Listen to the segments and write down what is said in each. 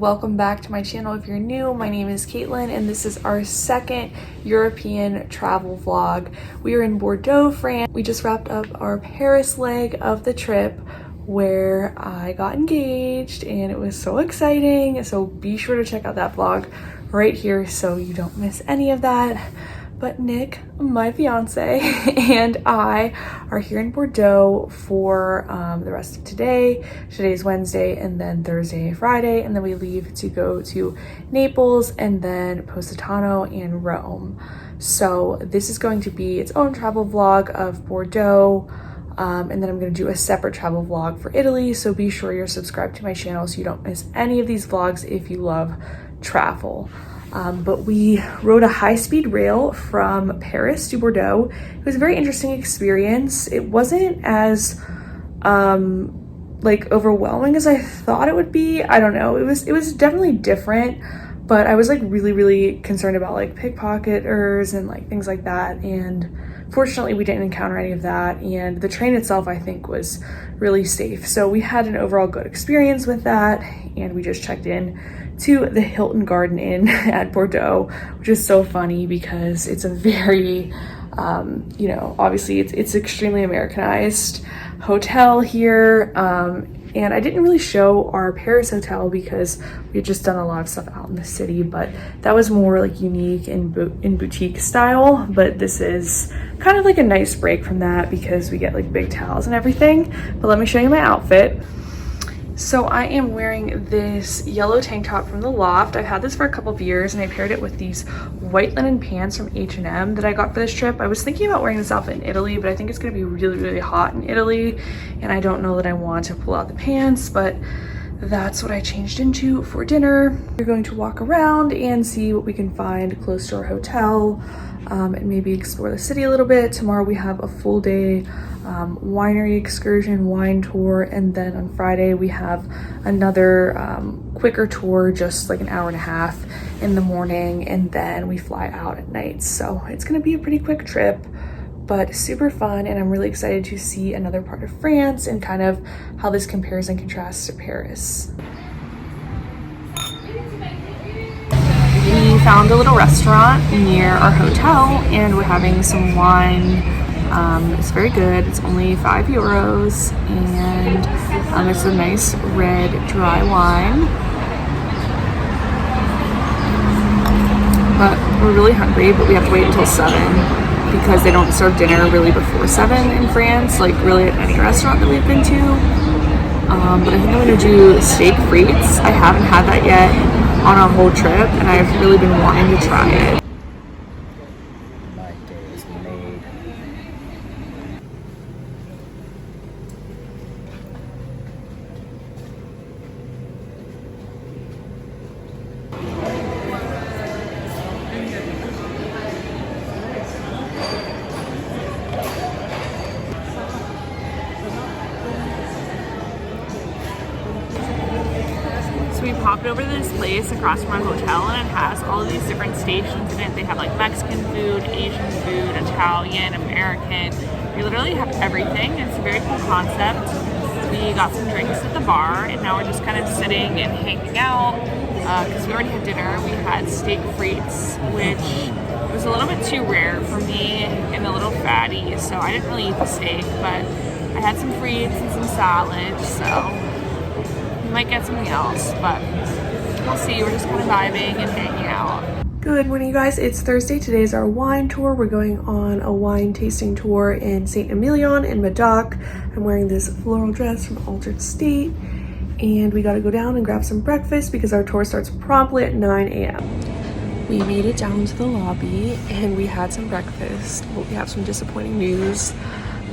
Welcome back to my channel. If you're new, my name is Caitlin and this is our second European travel vlog. We are in Bordeaux, France. We just wrapped up our Paris leg of the trip where I got engaged and it was so exciting. So be sure to check out that vlog right here so you don't miss any of that. But Nick, my fiance, and I are here in Bordeaux for the rest of today. Today's Wednesday, and then Thursday, Friday, and then we leave to go to Naples and then Positano and Rome. So this is going to be its own travel vlog of Bordeaux, and then I'm going to do a separate travel vlog for Italy. So be sure you're subscribed to my channel so you don't miss any of these vlogs if you love travel. But we rode a high-speed rail from Paris to Bordeaux. It was a very interesting experience. It wasn't as like overwhelming as I thought it would be. I don't know. It was definitely different, but I was like really concerned about like pickpocketers and like things like that. And fortunately we didn't encounter any of that. And the train itself I think was really safe. So we had an overall good experience with that. And we just checked in to the Hilton Garden Inn at Bordeaux, which is so funny because it's a very, you know, obviously it's extremely Americanized hotel here. And I didn't really show our Paris hotel because we had just done a lot of stuff out in the city, but that was more like unique and in boutique style. But this is kind of like a nice break from that because we get like big towels and everything. But let me show you my outfit. So I am wearing this yellow tank top from the Loft. I've had this for a couple of years and I paired it with these white linen pants from H&M that I got for this trip. I was thinking about wearing this outfit in Italy, but I think it's gonna be really hot in Italy and I don't know that I want to pull out the pants, but that's what I changed into for dinner. We're going to walk around and see what we can find close to our hotel and maybe explore the city a little bit. Tomorrow we have a full day winery excursion, wine tour, and then on Friday we have another quicker tour, just like an hour and a half in the morning, and then we fly out at night. So it's gonna be a pretty quick trip, but super fun, and I'm really excited to see another part of France and kind of how this compares and contrasts to Paris. We found a little restaurant near our hotel and we're having some wine. It's very good. It's only €5 and it's a nice red dry wine. But we're really hungry, but we have to wait until 7 because they don't serve dinner really before 7 in France, like really at any restaurant that we've been to. But I think I'm gonna do steak frites. I haven't had that yet on our whole trip and I've really been wanting to try it. My day is made. So we popped over to this place across from our hotel and it has all of these different stations in it. They have like Mexican food, Asian food, Italian, American. We literally have everything. It's a very cool concept. We got some drinks at the bar and now we're just kind of sitting and hanging out because we already had dinner. We had steak frites, which was a little bit too rare for me and a little fatty, so I didn't really eat the steak, but I had some frites and some salad, so might get something else, but we'll see. We're just kind of vibing and hanging out. Good morning, you guys. It's Thursday. Today is our wine tour. We're going on a wine tasting tour in St. Emilion in Medoc. I'm wearing this floral dress from Altered State, and we got to go down and grab some breakfast because our tour starts promptly at 9 a.m. We made it down to the lobby and we had some breakfast, but we have some disappointing news.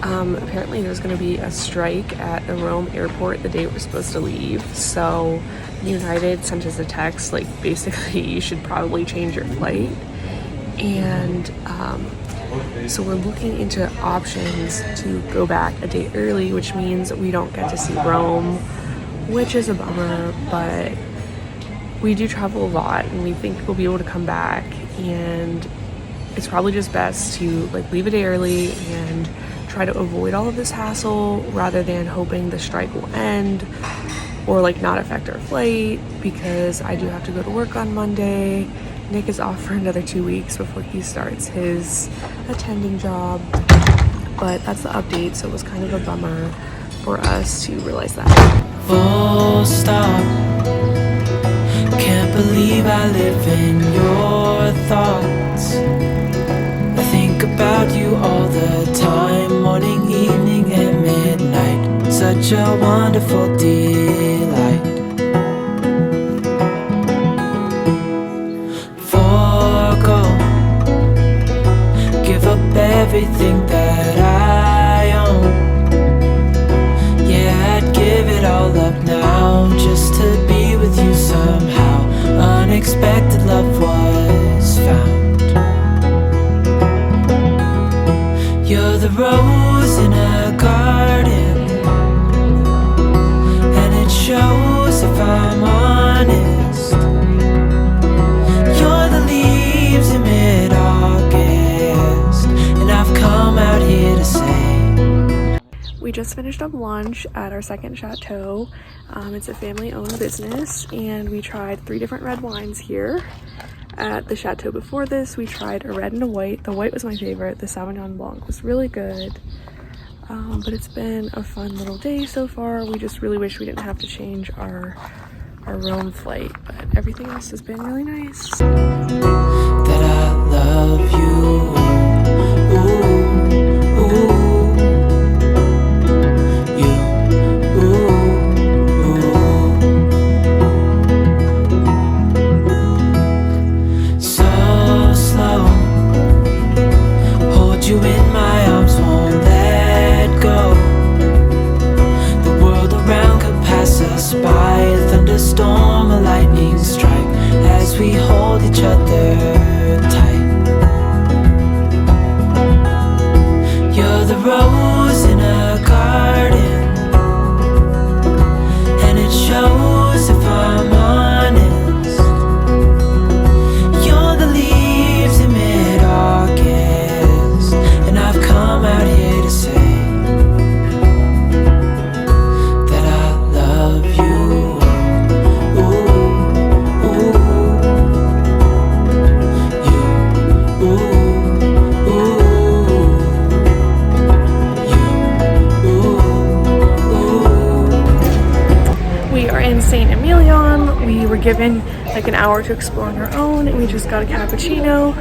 Apparently there's going to be a strike at the Rome airport the day we're supposed to leave, so United sent us a text like basically you should probably change your flight, and so we're looking into options to go back a day early, which means we don't get to see Rome, which is a bummer, but we do travel a lot and we think we'll be able to come back, and it's probably just best to like leave a day early and try to avoid all of this hassle rather than hoping the strike will end or like not affect our flight, because I do have to go to work on Monday. Nick is off for another 2 weeks before he starts his attending job, but that's the update. So it was kind of a bummer for us to realize that. Full stop. Can't believe I live in your thoughts. I think about you all the time, morning, evening, and midnight. Such a wonderful delight. Forgo, give up everything that I own. Yeah, I'd give it all up now just to be with you somehow. Unexpected love was found. You're the rose in a garden, and it shows if I'm honest. You're the leaves in mid-August, and I've come out here to say. We just finished up lunch at our second chateau. It's a family-owned business, and we tried 3 different red wines here. At the chateau before this, we tried a red and a white. The white was my favorite. The Sauvignon Blanc was really good. But it's been a fun little day so far. We just really wish we didn't have to change our Rome flight, but everything else has been really nice. That I love you. Ooh, ooh. You in my arms, won't let go. The world around could pass us by, a thunderstorm, a lightning strike, as we hold each other tight. You're the rose in a garden, and it shows if I'm honest. You're the leaves in mid-August, and I've come out here to say that I love you. Ooh, ooh, you, ooh, ooh, you, ooh. We are in St. Emilion. We were given like an hour to explore on our own, and we just got a cappuccino.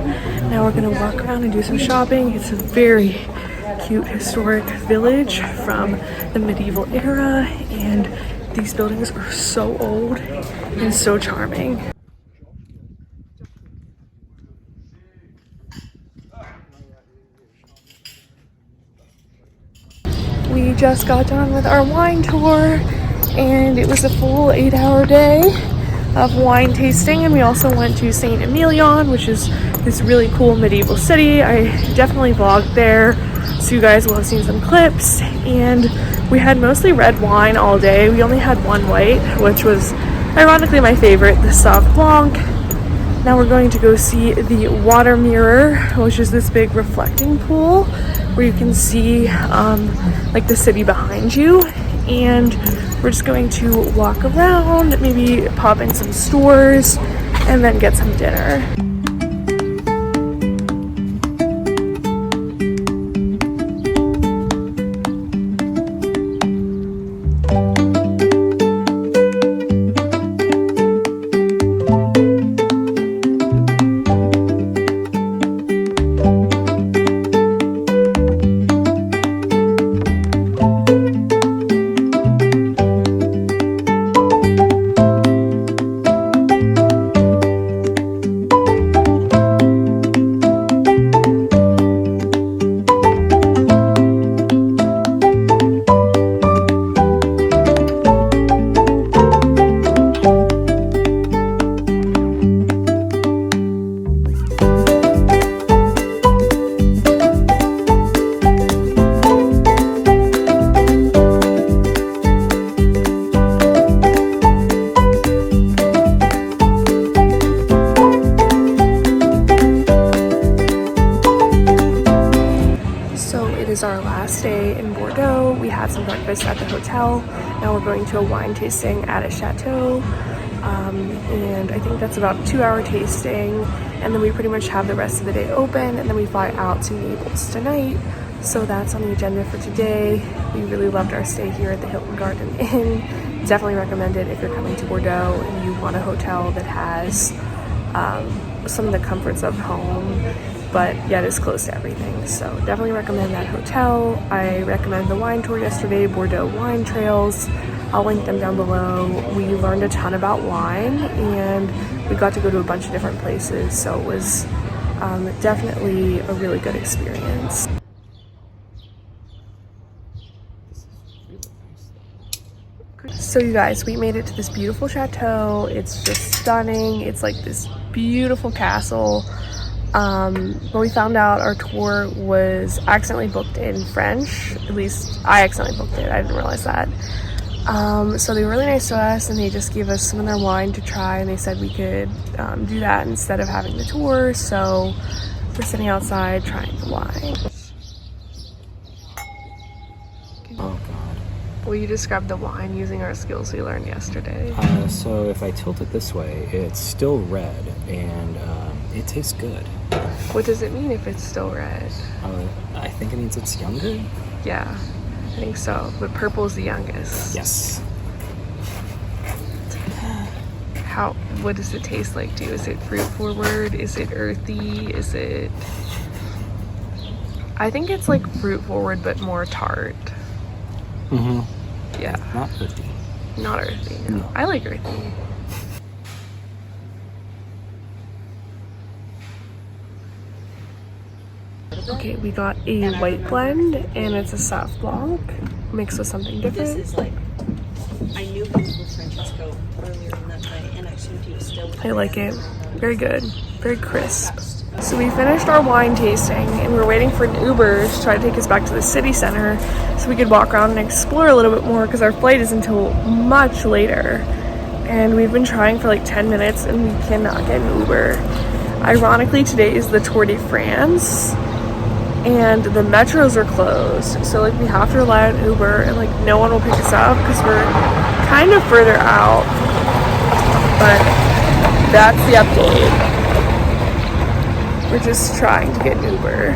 Now we're gonna walk around and do some shopping. It's a very cute historic village from the medieval era, and these buildings are so old and so charming. We just got done with our wine tour, and it was a full 8-hour day of wine tasting, and we also went to St. Emilion, which is this really cool medieval city. I definitely vlogged there, so you guys will have seen some clips. And we had mostly red wine all day. We only had one white, which was ironically my favorite, the Sauv Blanc. Now we're going to go see the water mirror, which is this big reflecting pool where you can see like the city behind you. And we're just going to walk around, maybe pop in some stores, and then get some dinner. is our last day in Bordeaux. We had some breakfast at the hotel. Now we're going to a wine tasting at a chateau. And I think that's about a 2-hour tasting. And then we pretty much have the rest of the day open. And then we fly out to Naples tonight. So that's on the agenda for today. We really loved our stay here at the Hilton Garden Inn. Definitely recommend it if you're coming to Bordeaux and you want a hotel that has some of the comforts of home, but yet is close to everything. So definitely recommend that hotel. I recommend the wine tour yesterday, Bordeaux Wine Trails. I'll link them down below. We learned a ton about wine and we got to go to a bunch of different places. So it was definitely a really good experience. So you guys, we made it to this beautiful chateau. It's just stunning. It's like this beautiful castle. But we found out our tour was accidentally booked in French. At least I accidentally booked it. I didn't realize that. So they were really nice to us and they just gave us some of their wine to try and they said we could do that instead of having the tour. So we're sitting outside trying the wine. Oh god. Will you describe the wine using our skills we learned yesterday? So if I tilt it this way, it's still red and it tastes good. What does it mean if it's still red? I think it means it's younger. Yeah, I think so. But purple is the youngest. Yes. What does it taste like to you? Is it fruit forward? Is it earthy? Is it... I think it's like fruit forward but more tart. Mm-hmm. Yeah. Not earthy. Not earthy, no. No. I like earthy. Okay, we got a white blend and it's a Sauv Blanc mixed with something different. This is like, I knew he was with Francesco earlier in that night, and I assumed he was still with I like it. Very good. Very crisp. So we finished our wine tasting and we were waiting for an Uber to try to take us back to the city center so we could walk around and explore a little bit more because our flight is until much later. And we've been trying for like 10 minutes and we cannot get an Uber. Ironically, today is the Tour de France and the metros are closed. So like we have to rely on Uber and like no one will pick us up because we're kind of further out. But that's the update. We're just trying to get an Uber.